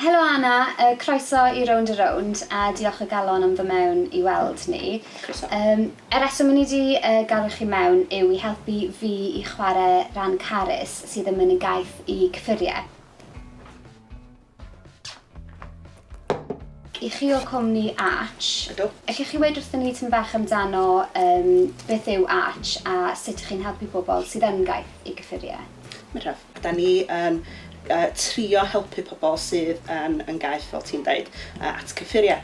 Helo Anna, croeso I Round a Round a diolch o galon am fy mewn I weld ni. Croeso. Reswm ni wedi galw chi mewn yw I helpu fi I chwarae ran Carys sydd yn mynd yn gaeth I cyffuriau. I chi o cwmni Arch. Ydw. Ellwch chi wedi wrthyn ni tym bach amdano beth yw Arch a sut ydych chi'n helpu bobl sydd yn gaeth I cyffuriau? Medref. Da ni yn trio helpu pobl sydd yn gaeth, fel ti'n dweud, at cyffuriau.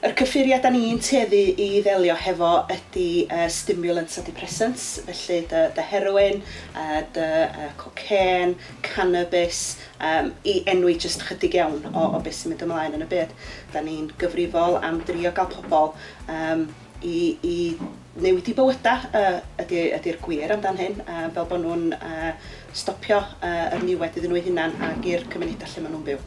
Yr cyffuriau da ni'n teddu I ddelio hefo ydy stimulants a depressants, felly dy heroin, dy cocaine, cannabis, I enwi jyst chydig iawn o beth sy'n mynd ymlaen yn y byd. Da ni'n gyfrifol am drio gael pobl I newid I bywyda ydy'r gwir amdan hyn, fel bod nhw'n stopio yr niwed iddyn nhw hunan ac i'r cymunedau lle maen nhw'n byw.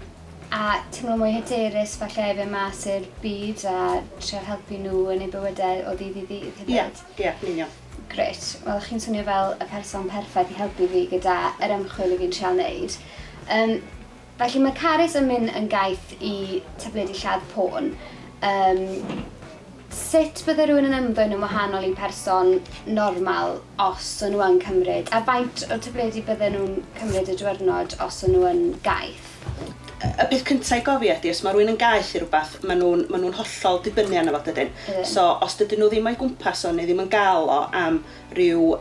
A teimlo mwy hyderus falle efo mas i'r byd a trio helpu nhw yn eu bywydau o ddydd I ddydd hefyd? Ie, yn union. Gret. Wel, chi'n swnio fel y person perffaith I helpu fi gyda yr ymchwil I fi'n trial wneud. Felly mae Carys yn mynd yn gaeth I tabledu lladd pôn. Sut bydde rhywun yn ymddwyn yn wahanol I person normal os o'n nhw yn cymryd? A faint o tabledu bydde nhw'n cymryd y diwrnod os o'n nhw yn gaeth? Y beth cyntaf I gofio ydy, os mae rhywun yn gaeth I rhywbeth, maen nhw'n hollol dibynnu arno fo dydyn. So, os dydyn nhw ddim o'i gwmpas o neu ddim yn gael o am ryw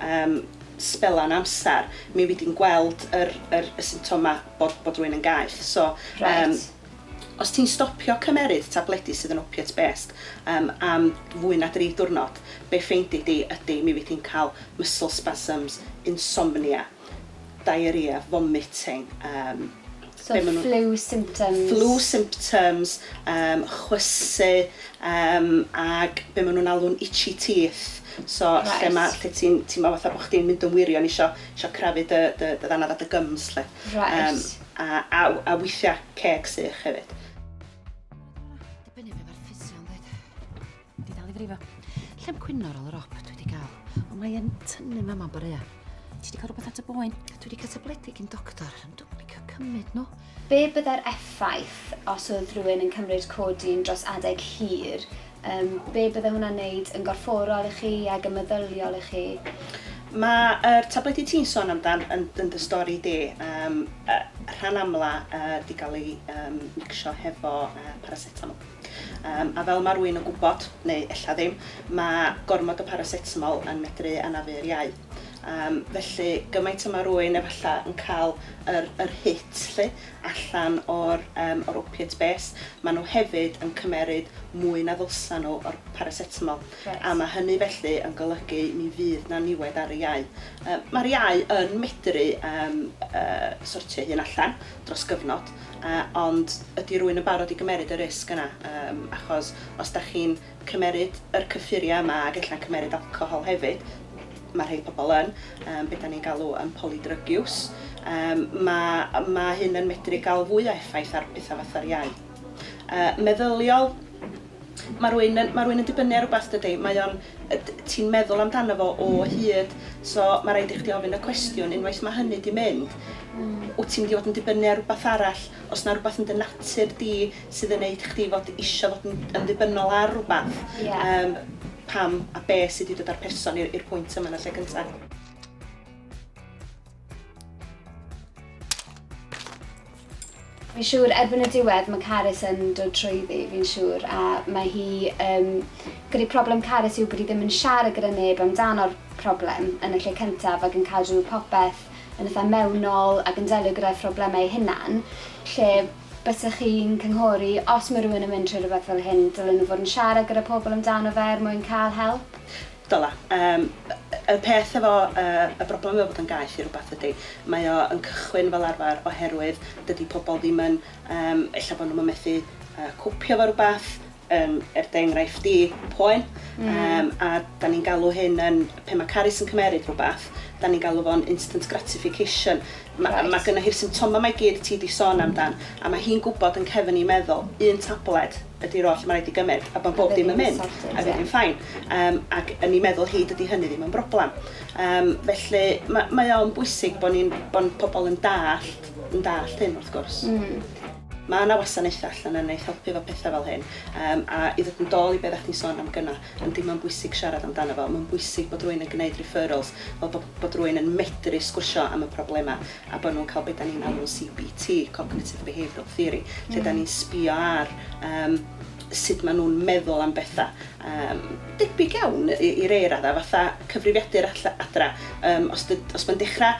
sbelan amser, mi fydd i'n gweld y symptoma bod rhywun yn gaeth. So, os ti'n stopio cymeryd tabledi sydd yn opiate-based am fwy na 3 diwrnod, be ffeindio ydy mi fydd ti'n cael muscle spasms, insomnia, diarrhea, vomiting, So flu symptoms. Flu symptoms, chwysu, ag be maen nhw'n alw'n itchy teeth. So, lle ti'n meddwl fatha bod chdi'n mynd yn wirion isio crafu dy ddannedd a dy gums. A weithiau ceg sych hefyd. Dibynnu be mae'r ffisio yn dweud. Di dal I frifo. Lle'n cwyno ar ôl yr op dwi wedi cael. Ond mae'n tynnu mama borea. Ti wedi cael rhywbeth at y boen? Dwi wedi cael tabledig i'n doctor. Dwi'n licio cymryd nhw. Be bydde'r effaith os oedd rhywun yn cymryd codeine dros adeg hir? Be bydde hwnna'n neud yn gorfforol I chi ac yn meddyliol I chi? Mae'r tabledi ti'n sôn amdan yn dy stori di, rhan amla di gael ei mixio hefo paracetamol. A fel mae rhywun yn gwybod, neu ella ddim, mae gormod o paracetamol yn medru anafu'r iau. Felly, gymaint yma rhywun efallai yn cael yr hit allan o'r opiate-based, maen nhw hefyd yn cymeryd mwy na ddylsan nhw o'r paracetamol. A mae hynny felly yn golygu mi fydd na niwed ar y iau. Mae'r iau yn medru sortio hyn allan dros gyfnod, ond ydy rhywun yn barod I gymeryd y risg yna, achos os da chi'n cymeryd yr cyffuriau yma ac ella'n cymeryd alcohol hefyd, mae rhai pobl yn, beth da ni'n galw yn polydrug use, mae hyn yn medru gael fwy o effaith ar bethau fatha'r iau. Meddyliol, mae rhywun yn dibynnu ar rhywbeth dydy, ti'n meddwl amdano fo o hyd, so mae rhaid I chdi ofyn y cwestiwn unwaith mae hynny di mynd, wyt ti'n mynd I fod yn dibynnu ar rhywbeth arall, os na rhywbeth yn dy natur di sydd yn neud chdi fod eisiau fod yn ddibynnol ar rhywbeth, pam a be sydd wedi dod â'r person i'r pwynt yma yn y lle cyntaf. Fi'n siŵr erbyn y diwedd mae Carys yn dod trwyddi, fi'n siŵr, a mae hi, gyda'i problem Carys yw bod hi ddim yn siarad gyda neb amdano'r problem yn y lle cyntaf ac yn cadw popeth yn eitha mewnol ac yn delio gyda'r problemau hunan, lle bysach chi'n cynghori, os mae rhywun yn mynd trwy rhywbeth fel hyn, dylen nhw fod yn siarad gyda pobl amdano fe mwyn cael help? Dyla. Y peth efo y broblem efo bod yn gaeth I rhywbeth ydy, mae o yn cychwyn fel arfer oherwydd dydy pobl ddim yn, ella bod nhw'n methu cwpio efo rhywbeth, enghraifft I poen, a da ni'n galw hyn yn, pe mae Carys yn cymeryd rhywbeth, da ni'n galw fo'n instant gratification. Mae gyda hi'r symptoma mae gyd ti di sôn amdan, a mae hi'n gwybod yn cefn I meddwl, un tabled ydy'r oll mae rhaid I gymryd, a bod bob dim yn mynd, a fydd hi'n ffain. Ac yn ei meddwl hi dydy hynny ddim yn broblem. Felly mae o'n bwysig bod pobl yn dallt hyn wrth gwrs. Mae yna wasanaethau allan yn eich helpu efo pethau fel hyn. A i ddod yn dol i beth ti'n sôn am gyna, yn dim yn bwysig siarad amdano fo. Mae'n bwysig bod rhywun yn gwneud referrals, bod rhywun yn medru sgwrsio am y problemau, a bod nhw'n cael beth da ni'n alw'n CBT, Cognitive Behavioural Theory, lle da ni'n sbio ar sut maen nhw'n meddwl am bethau. Debyg iawn i'r eirada, fatha cyfrifiadur adra. Os mae'n dechrau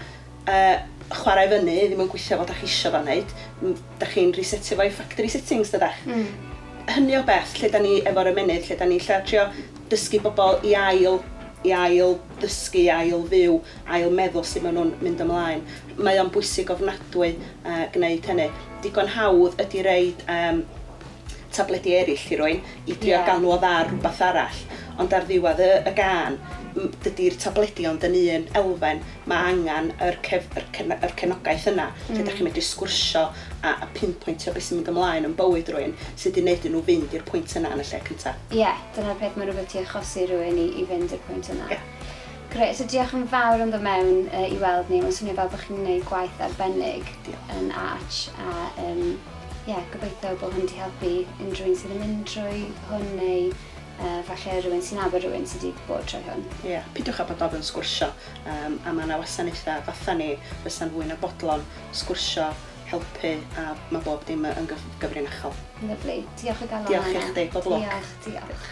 chwarae fyny, ddim yn gweithio fod a'ch isio fo'n neud, da chi'n resetio fo i factory settings, dydach. Hynny o beth, lle da ni efo'r ymenydd, lle da ni lle trio dysgu bobl i ail dysgu, ail fyw, ail meddwl sydd maen nhw'n mynd ymlaen. Mae o'n bwysig ofnadwy gwneud hynny. Digon hawdd ydi reid tabledi eraill i rwy'n i drio gael nhw o dda rhywbeth arall. Ond ar ddiwedd y gan, dydy'r tabledi ond yn un elfen, mae angen yr cefnogaeth yna, lle da chi'n medru sgwrsio a pinpointio beth sy'n mynd ymlaen yn bywyd rwy'n, sydd wedi gwneud nhw fynd i'r pwynt yna yn y lle cyntaf. Ie, dyna'r peth mae rhywbeth ti achosi rhywun i fynd i'r pwynt yna. Gret, so diolch yn fawr am ddod mewn i weld ni. Mae'n swnio fel bod chi'n gwneud gwaith arbennig yn Arch. Gobeithio bod hwn wedi helpu unrhyw un sydd yn mynd trwy hwn neu falle rhywun sy'n nabod rhywun sydd wedi bod trwy hwn. Pidiwch â bod ofyn sgwrsio, a mae yna wasanaethau fatha ni, fysa'n fwy na bodlon, sgwrsio, helpu, a mae bob dim yn gyfrinachol. Lyfli, diolch o galon. Diolch i chdi, bob lwc. Diolch.